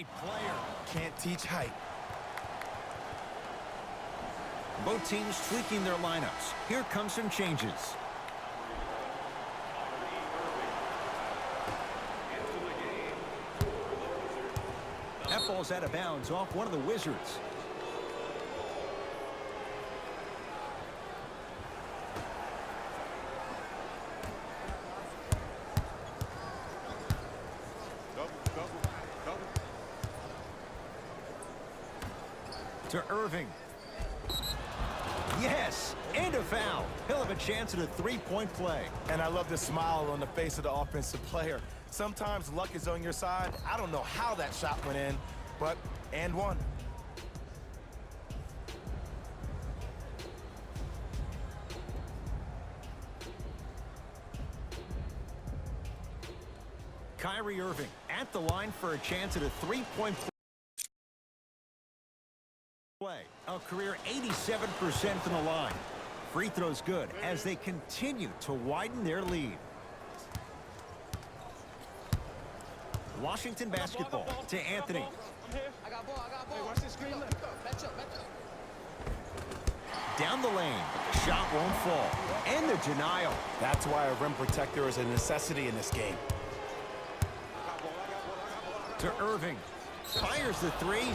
Player can't teach height. Both teams tweaking their lineups. Here come some changes. That ball's out of bounds off one of the Wizards. To Irving. Yes, and a foul. He'll have a chance at a three-point play. And I love the smile on the face of the offensive player. Sometimes luck is on your side. I don't know how that shot went in, but and one. Kyrie Irving at the line for a chance at a three-point play. A career 87% from the line. Free throws good as they continue to widen their lead. Washington basketball to Anthony. I got ball. Hey, watch this screen. Match up. Down the lane. Shot won't fall. And the denial. That's why a rim protector is a necessity in this game. To Irving. Fires the three.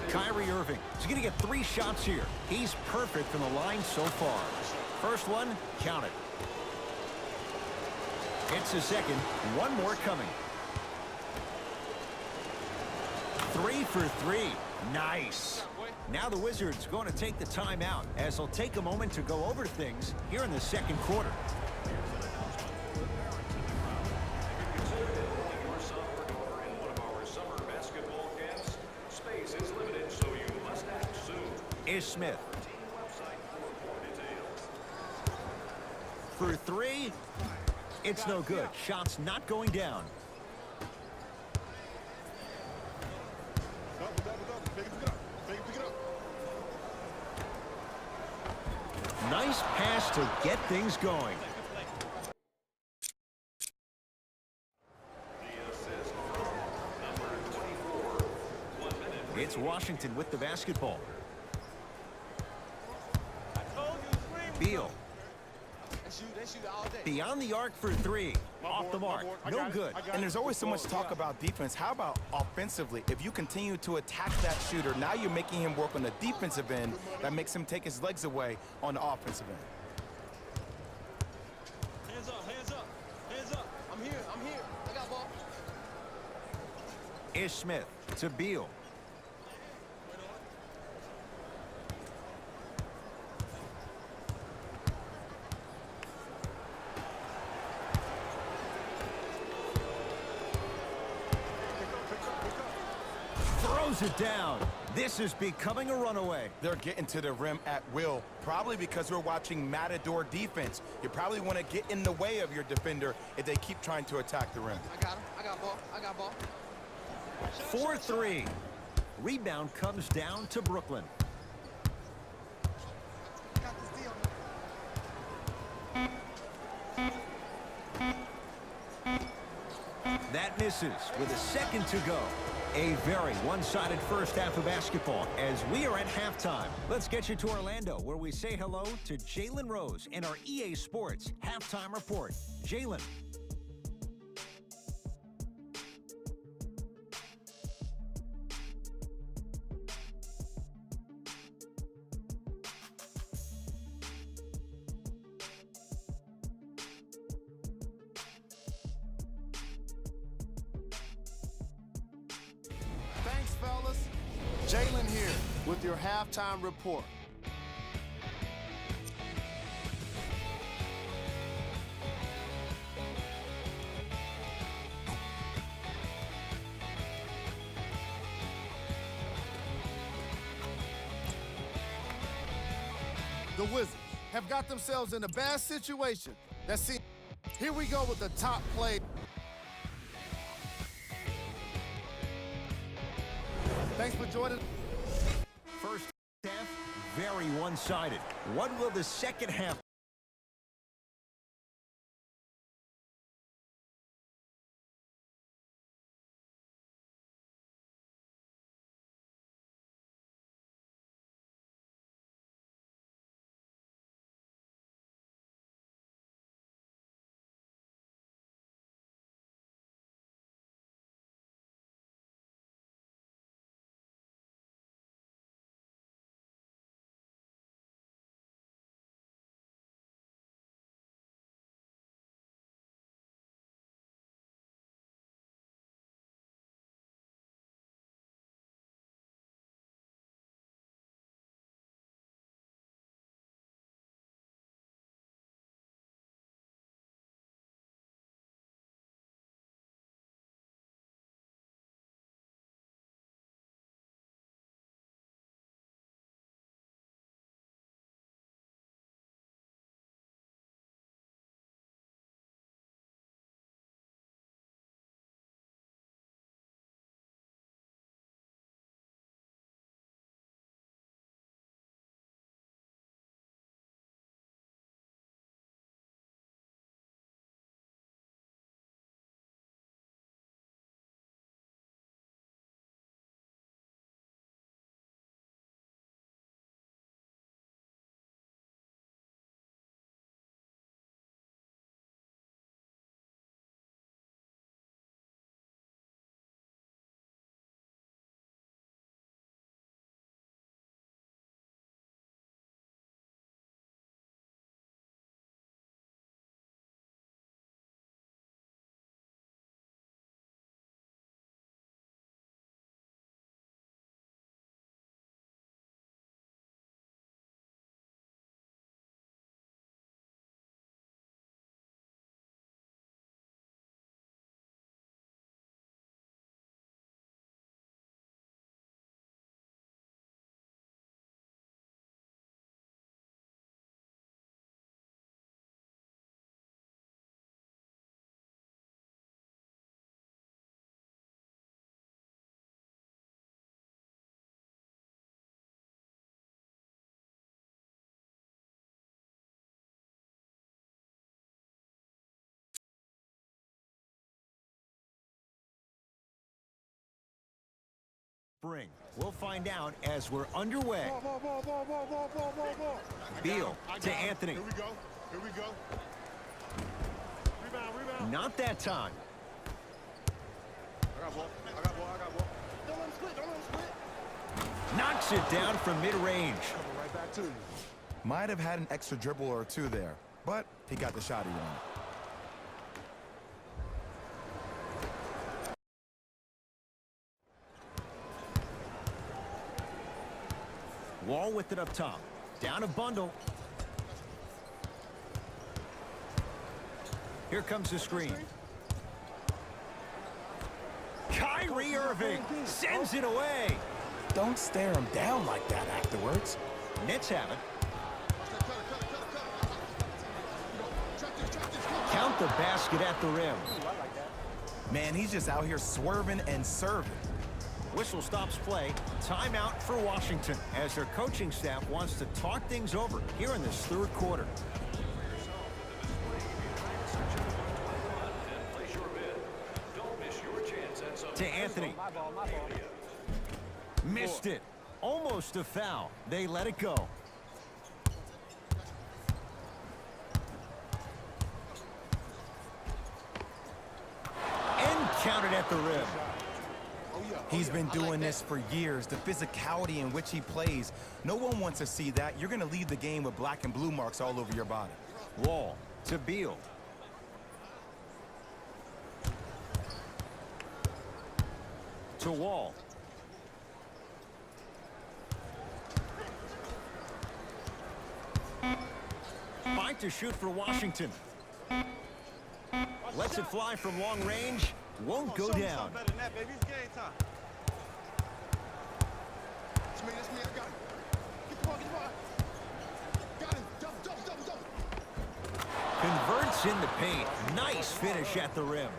Kyrie Irving is going to get 3 shots here. He's perfect from the line so far. First one, count it. It's a second. One more coming. 3 for 3. Nice. Now the Wizards going to take the timeout as they'll take a moment to go over things here in the second quarter. Is Smith. For 3. It's no good. Shots not going down. Nice pass to get things going. It's Washington with the basketball. Beal. Beyond the arc for 3. Off the mark. No good. And there's always so much talk about defense. How about offensively? If you continue to attack that shooter, now you're making him work on the defensive end. That makes him take his legs away on the offensive end. Hands up. I'm here. I got ball. Is Smith to Beal. Throws it down. This is becoming a runaway. They're getting to the rim at will, probably because we're watching Matador defense. You probably want to get in the way of your defender if they keep trying to attack the rim. I got him. I got ball. 4-3. Rebound comes down to Brooklyn. That misses with a second to go. A very one-sided first half of basketball as we are at halftime. Let's get you to Orlando where we say hello to Jalen Rose in our EA Sports Halftime Report. Jalen. Thanks, fellas. Jalen here with your halftime report. The Wizards have got themselves in a bad situation. Here we go with the top play. Thanks for joining. First half, very one-sided. What will the second half bring? We'll find out as we're underway. Ball. Beal to Anthony. Here we go. Rebound. Not that time. I got ball. Don't let him split. Knocks it down from mid-range. Coming right back to you. Might have had an extra dribble or two there, but he got the shot he wanted. Wall with it up top. Down a bundle. Here comes the screen. Kyrie Irving sends it away. Don't stare him down like that afterwards. Nets have it. Count the basket at the rim. Man, he's just out here swerving and serving. Whistle stops play. Timeout for Washington as their coaching staff wants to talk things over here in this third quarter. To Anthony. Missed it. Almost a foul. They let it go. And counted at the rim. He's been doing this for years. The physicality in which he plays. No one wants to see that. You're going to leave the game with black and blue marks all over your body. Wall to Beal. To Wall. Fight to shoot for Washington. Lets it fly from long range. Won't go down. Better than that, baby. It's game time. That's me. I got it. Get the ball. Got him. Double. Converts in the paint. Nice finish at the rim.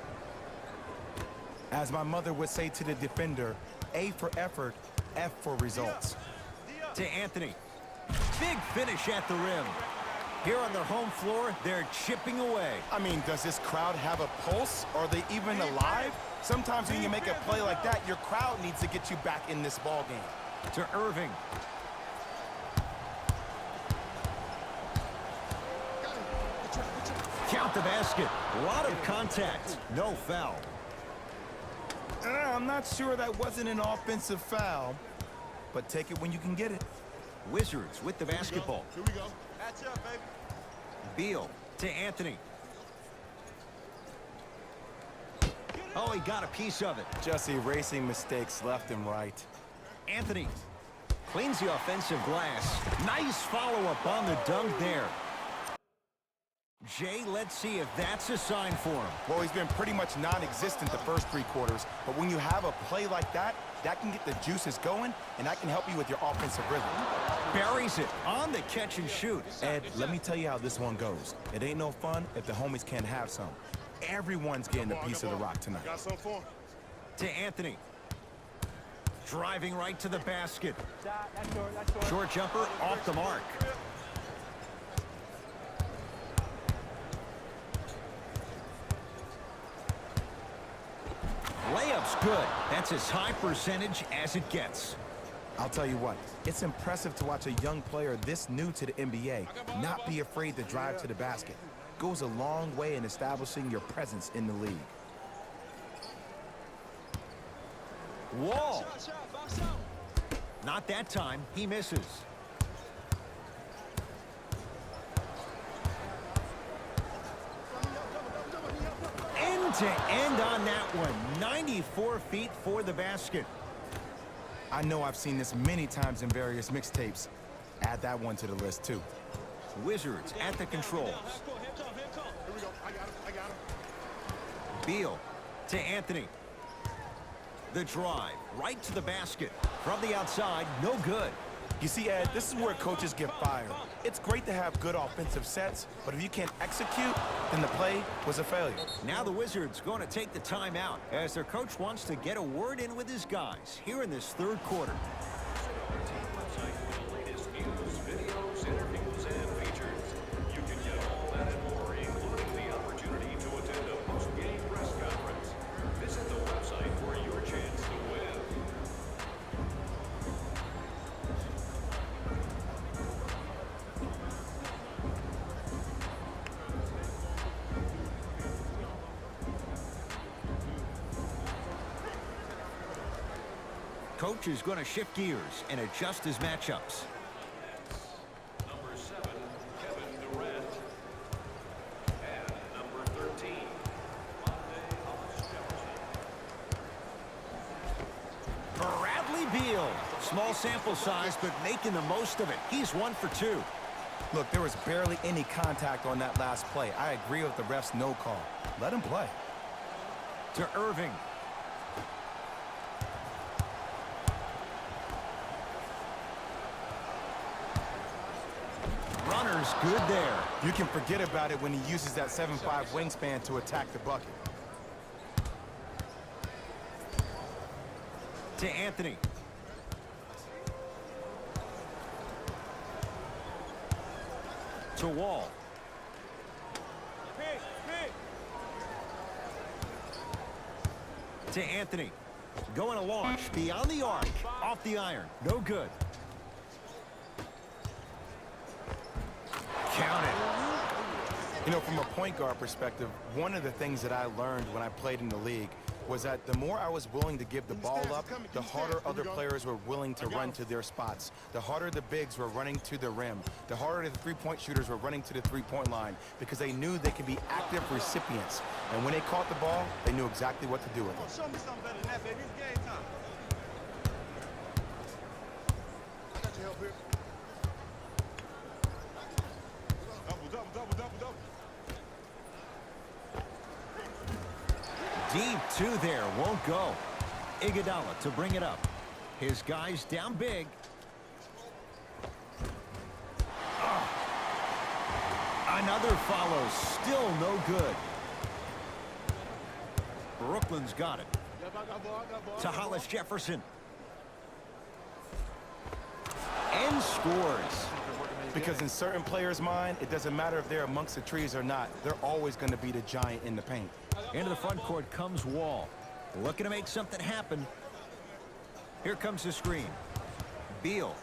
As my mother would say to the defender, A for effort, F for results. To Anthony. Big finish at the rim. Here on their home floor, they're chipping away. I mean, does this crowd have a pulse? Are they even alive? Sometimes when you make a play like that, your crowd needs to get you back in this ball game. To Irving. Count the basket. A lot of contact. No foul. I'm not sure that wasn't an offensive foul, but take it when you can get it. Wizards with the basketball. Here we go. Catch up, baby. Beal to Anthony. Oh, he got a piece of it. Just erasing mistakes left and right. Anthony cleans the offensive glass. Nice follow-up on the dunk there. Jay, let's see if that's a sign for him. Well, he's been pretty much non-existent the first three quarters, but when you have a play like that, that can get the juices going, and that can help you with your offensive rhythm. Buries it on the catch and shoot. Ed, let me tell you how this one goes. It ain't no fun if the homies can't have some. Everyone's getting a piece of the rock tonight. Got some for him. To Anthony. Driving right to the basket. Short jumper off the mark. Layup's good. That's as high percentage as it gets. I'll tell you what, it's impressive to watch a young player this new to the NBA not be afraid to drive to the basket. Goes a long way in establishing your presence in the league. Wall. Shot, box out. Not that time. He misses. End to end on that one. 94 feet for the basket. I know I've seen this many times in various mixtapes. Add that one to the list, too. Wizards at the controls. Here we go. I got him. Beal to Anthony. The drive right to the basket. From the outside, no good. You see, Ed, this is where coaches get fired. It's great to have good offensive sets, but if you can't execute, then the play was a failure. Now the Wizards going to take the timeout as their coach wants to get a word in with his guys here in this third quarter. coach is going to shift gears and adjust his matchups. Number 7, Kevin Durant. And number 13, Monte Ellis Jefferson. Bradley Beal. Small sample size, but making the most of it. He's 1 for 2. Look, there was barely any contact on that last play. I agree with the ref's no call. Let him play. To Irving. Runner's good there. You can forget about it when he uses that 7'5" wingspan to attack the bucket. To Anthony. To Wall. To Anthony. Going to launch beyond the arc. Off the iron. No good. Count it. You know, from a point guard perspective, one of the things that I learned when I played in the league was that the more I was willing to give the ball up, the harder other players were willing to run to their spots. The harder the bigs were running to the rim. The harder the three-point shooters were running to the three-point line because they knew they could be active recipients. And when they caught the ball, they knew exactly what to do with it. Show me something better than that, baby. It's game time. I got your help here. Double, double, double, double, double. Deep two there, won't go. Iguodala to bring it up. His guys down big. Oh. Another follow, still no good. Brooklyn's got it. To Hollis Jefferson. And scores. Because in certain players' mind, it doesn't matter if they're amongst the trees or not. They're always going to be the giant in the paint. Into the front court comes Wall. Looking to make something happen. Here comes the screen. Beal.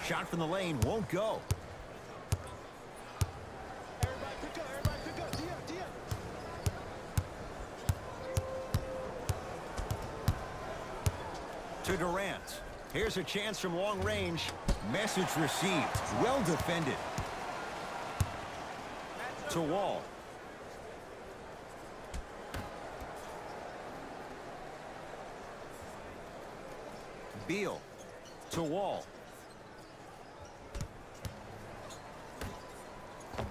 Shot from the lane won't go. Everybody pick up, everybody pick up. Dia. To Durant. Here's a chance from long range. Message received. Well defended. To Wall. Beal. To Wall.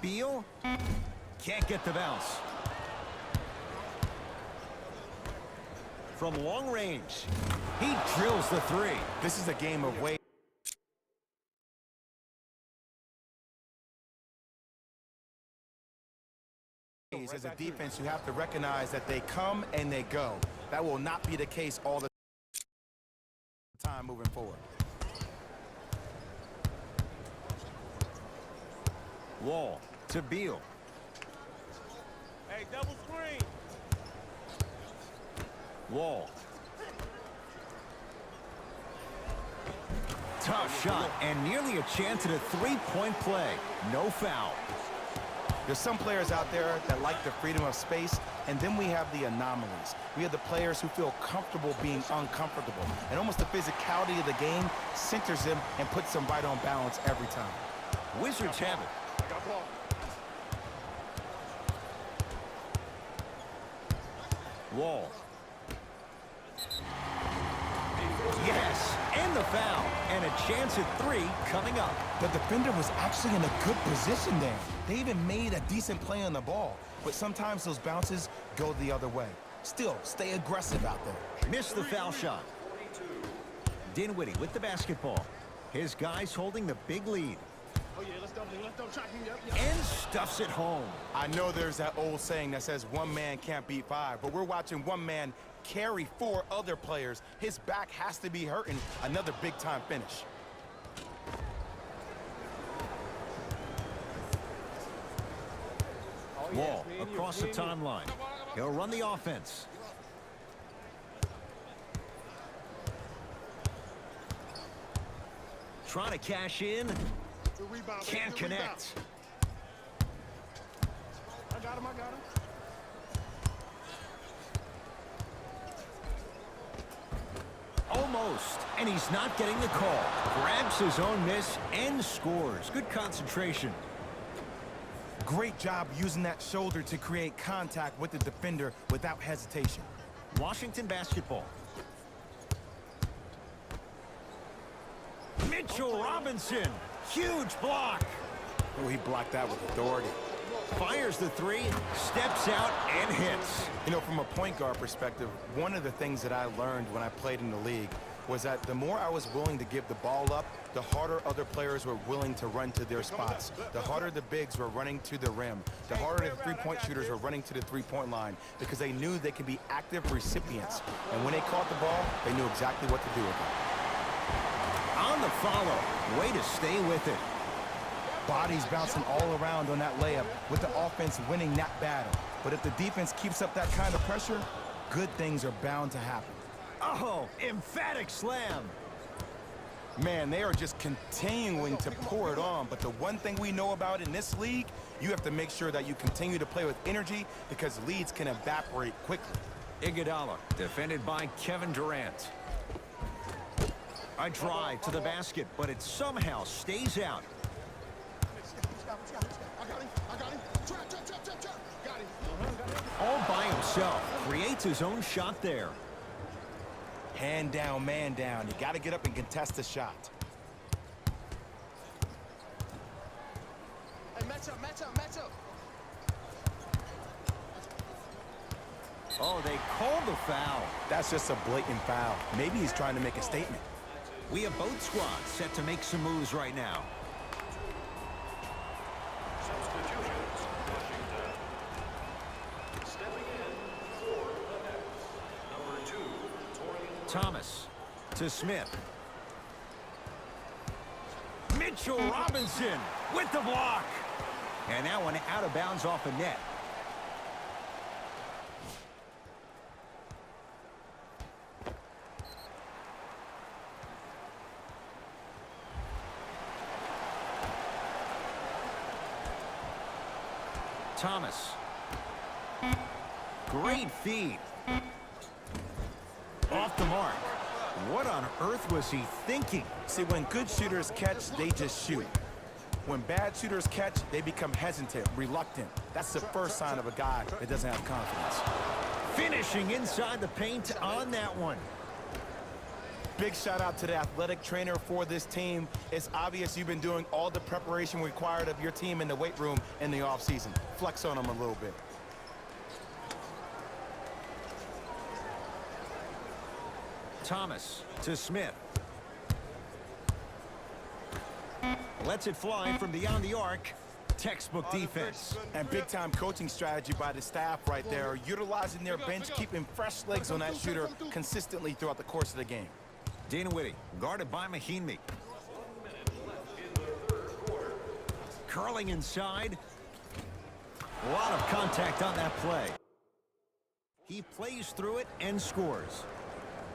Beal. Can't get the bounce. From long range. He drills the three. This is a game of weight. As a defense, you have to recognize that they come and they go. That will not be the case all the time moving forward. Wall to Beal. Hey, double screen. Wall. Tough shot and nearly a chance at a three-point play. No foul. There's some players out there that like the freedom of space, and then we have the anomalies. We have the players who feel comfortable being uncomfortable, and almost the physicality of the game centers them and puts them right on balance every time. Wizards have it. I got ball. Wall. Yes, and the foul, and a chance at three coming up. The defender was actually in a good position there. They even made a decent play on the ball, but sometimes those bounces go the other way. Still, stay aggressive out there. Missed the foul shot. Dinwiddie with the basketball. His guys holding the big lead. Oh, yeah, let's double track him. Yep. And stuffs it home. I know there's that old saying that says one man can't beat five, but we're watching one man carry four other players. His back has to be hurting. Another big-time finish. Wall across the timeline. He'll run the offense. Trying to cash in. Good rebound, baby. Can't Good rebound. connect. I got him. Almost. And he's not getting the call. Grabs his own miss and scores. Good concentration. Great job using that shoulder to create contact with the defender without hesitation. Washington basketball. Mitchell Robinson. Huge block. Oh, he blocked that with authority. Fires the three, steps out, and hits. You know, from a point guard perspective, one of the things that I learned when I played in the league was that the more I was willing to give the ball up, the harder other players were willing to run to their spots. The harder the bigs were running to the rim. The harder the three-point shooters were running to the three-point line because they knew they could be active recipients. And when they caught the ball, they knew exactly what to do with it. On the follow, way to stay with it. Bodies bouncing all around on that layup with the offense winning that battle. But if the defense keeps up that kind of pressure, good things are bound to happen. Oh, emphatic slam. Man, they are just continuing to pour it on. But the one thing we know about in this league, you have to make sure that you continue to play with energy because leads can evaporate quickly. Iguodala, defended by Kevin Durant. A drive to the basket, but it somehow stays out. I got him. Trap. Got him. All by himself, creates his own shot there. Hand down, man down. You got to get up and contest the shot. Hey, match up. Oh, they called the foul. That's just a blatant foul. Maybe he's trying to make a statement. We have both squads set to make some moves right now. Substitutions. Washington. Stepping in for the Nets. Number 2, Torian Thomas to Smith. Mitchell Robinson with the block. And that one out of bounds off the net. Thomas. Great feed. Off the mark. What on earth was he thinking? See, when good shooters catch, they just shoot. When bad shooters catch, they become hesitant, reluctant. That's the first sign of a guy that doesn't have confidence. Finishing inside the paint on that one. Big shout out to the athletic trainer for this team. It's obvious you've been doing all the preparation required of your team in the weight room in the offseason. Flex on them a little bit. Thomas to Smith. Lets it fly from beyond the arc. Textbook defense. And big-time coaching strategy by the staff right there, utilizing their bench, keeping fresh legs on that shooter consistently throughout the course of the game. Dinwiddie, guarded by Mahinmi. Curling inside. A lot of contact on that play. He plays through it and scores.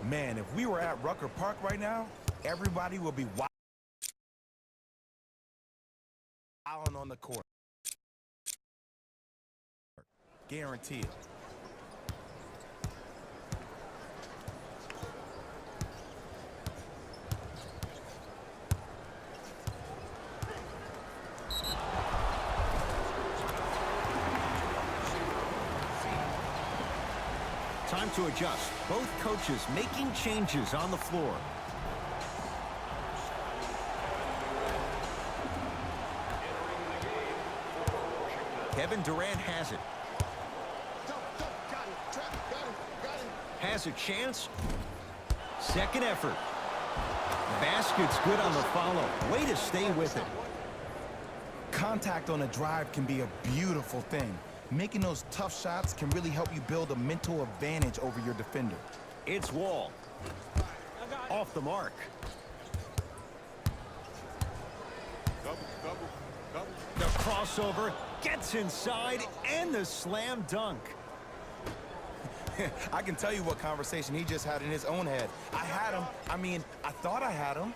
Man, if we were at Rucker Park right now, everybody would be wilding on the court. Guarantee it. Time to adjust. Both coaches making changes on the floor. Kevin Durant has it. Got him. Trap. Got him. Has a chance. Second effort. Basket's good on the follow. Way to stay with it. Contact on a drive can be a beautiful thing. Making those tough shots can really help you build a mental advantage over your defender. It's Wall. Off the mark. The crossover gets inside and the slam dunk. I can tell you what conversation he just had in his own head. I had him. I thought I had him.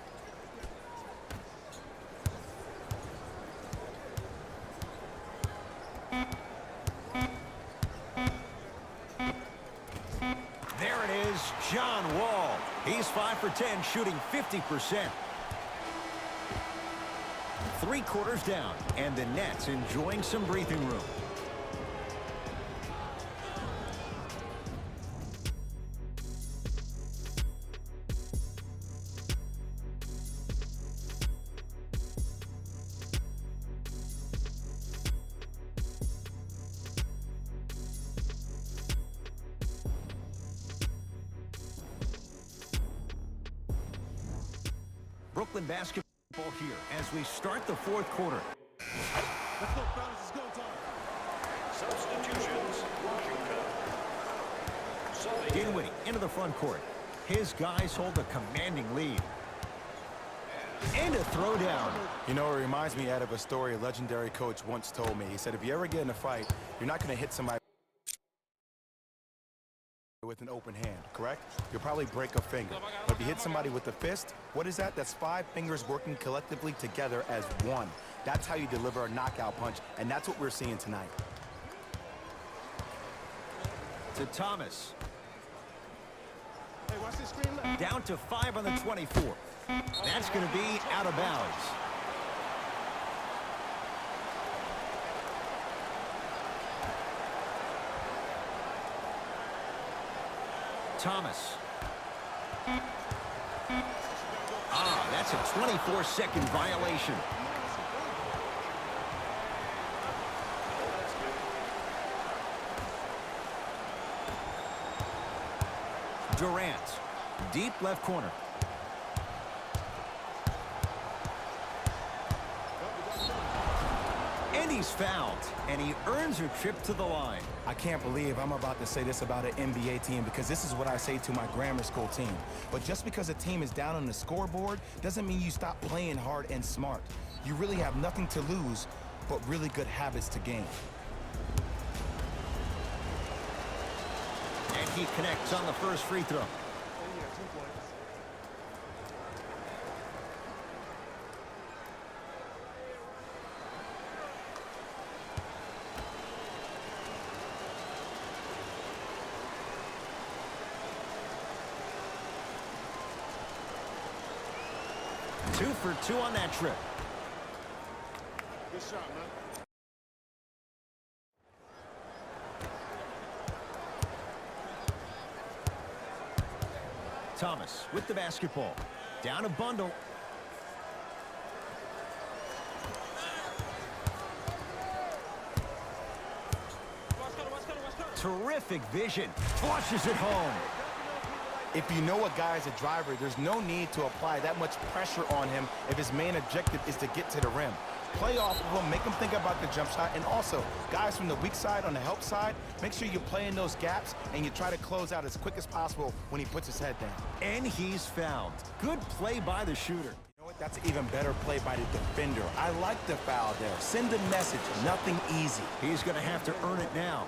There it is, John Wall. He's 5 for 10, shooting 50%. 3 quarters down, and the Nets enjoying some breathing room. Brooklyn basketball here as we start the 4th quarter. Let's go, fellas. It's go time. Substitutions, Washington. Subbing Dinwiddie into the front court. His guys hold a commanding lead. And a throwdown. You know, it reminds me, Ed, of a story a legendary coach once told me. He said, if you ever get in a fight, you're not going to hit somebody with an open hand, correct? You'll probably break a finger. But if you hit somebody with a fist, what is that? That's 5 fingers working collectively together as one. That's how you deliver a knockout punch, and that's what we're seeing tonight. To Thomas. Hey, watch this screen left. Down to 5 on the 24. That's going to be out of bounds. Thomas. That's a 24-second violation. Durant, deep left corner. And he's fouled, and he earns a trip to the line. I can't believe I'm about to say this about an NBA team because this is what I say to my grammar school team. But just because a team is down on the scoreboard doesn't mean you stop playing hard and smart. You really have nothing to lose, but really good habits to gain. And he connects on the first free throw. Oh, yeah, 2 points. 2 for 2 on that trip. Good shot, man. Thomas with the basketball. Down a bundle. Terrific vision. Flushes it home. If you know a guy is a driver, there's no need to apply that much pressure on him if his main objective is to get to the rim. Play off of him, make him think about the jump shot, and also, guys from the weak side on the help side, make sure you play in those gaps and you try to close out as quick as possible when he puts his head down. And he's fouled. Good play by the shooter. You know what? That's an even better play by the defender. I like the foul there. Send a message, nothing easy. He's going to have to earn it now.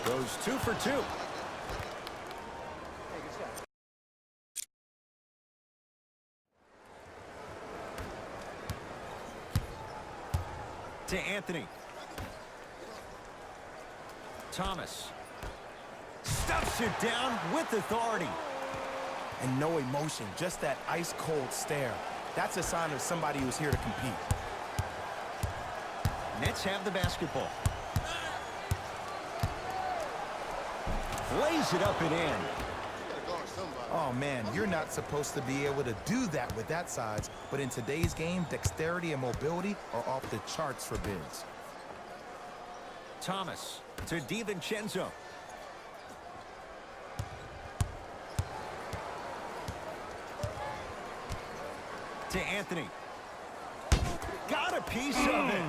Goes 2 for 2. To Anthony. Thomas. Stuffs it down with authority. And no emotion, just that ice-cold stare. That's a sign of somebody who's here to compete. Nets have the basketball. Lays it up and in. Oh, man, you're not supposed to be able to do that with that size, but in today's game, dexterity and mobility are off the charts for bigs. Thomas to DiVincenzo. To Anthony. Got a piece of it.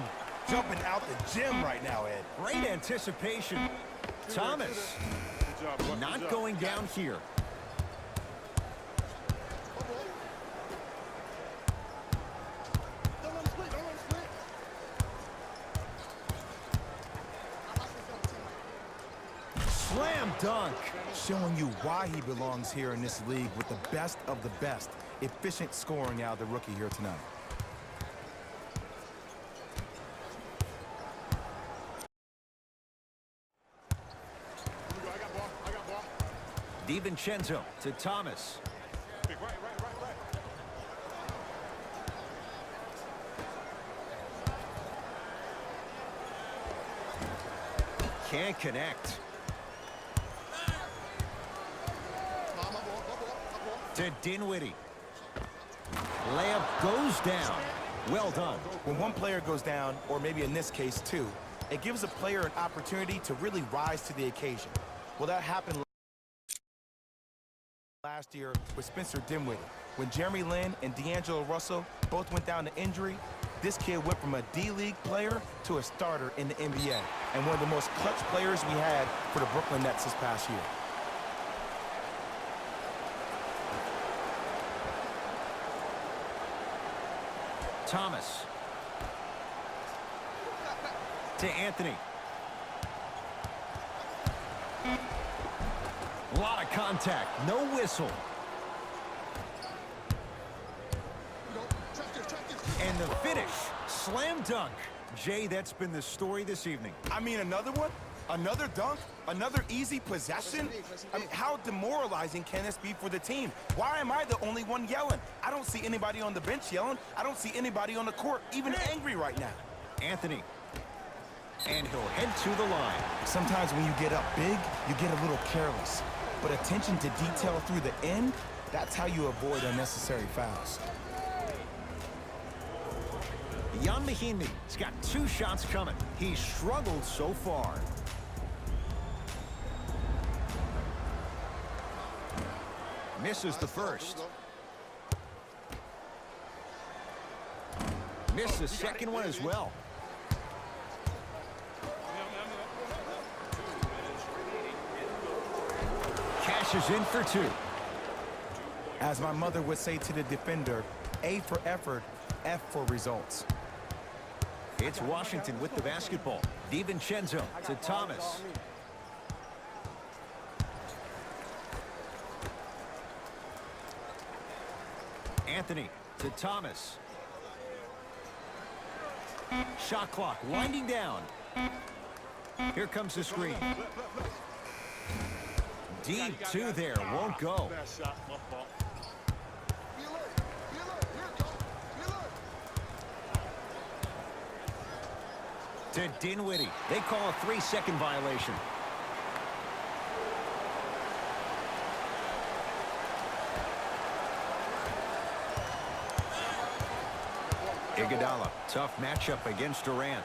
Jumping out the gym right now, Ed. Great anticipation. Thomas not going down here. Don't let him split. Don't let him split. Slam dunk. showing you why he belongs here in this league with the best of the best. Efficient scoring out of the rookie here tonight. Here we go. I got ball. I got ball. DiVincenzo to Thomas. Big right. Can't connect. My ball. To Dinwiddie. Layup goes down. Well done. When one player goes down, or maybe in this case two, it gives a player an opportunity to really rise to the occasion. Well, that happened last year with Spencer Dinwiddie. When Jeremy Lin and D'Angelo Russell both went down to injury, this kid went from a D-League player to a starter in the NBA, and one of the most clutch players we had for the Brooklyn Nets this past year. Thomas. To Anthony. A lot of contact. No whistle. And the finish. Slam dunk. Jay, that's been the story this evening. I mean, another one? Another dunk? Another easy possession? I mean, how demoralizing can this be for the team? Why am I the only one yelling? I don't see anybody on the bench yelling. I don't see anybody on the court even angry right now. Anthony. And he'll head to the line. Sometimes when you get up big, you get a little careless. But attention to detail through the end, that's how you avoid unnecessary fouls. Ian Mahinmi has got 2 shots coming. He's struggled so far. Misses the first. Missed the second one as well. Cashes in for 2. As my mother would say to the defender, A for effort, F for results. It's Washington with the basketball. DiVincenzo to Thomas. Anthony to Thomas. Shot clock winding down. Here comes the screen. Deep 2 there, won't go. To Dinwiddie. They call a 3-second violation. Iguodala, tough matchup against Durant.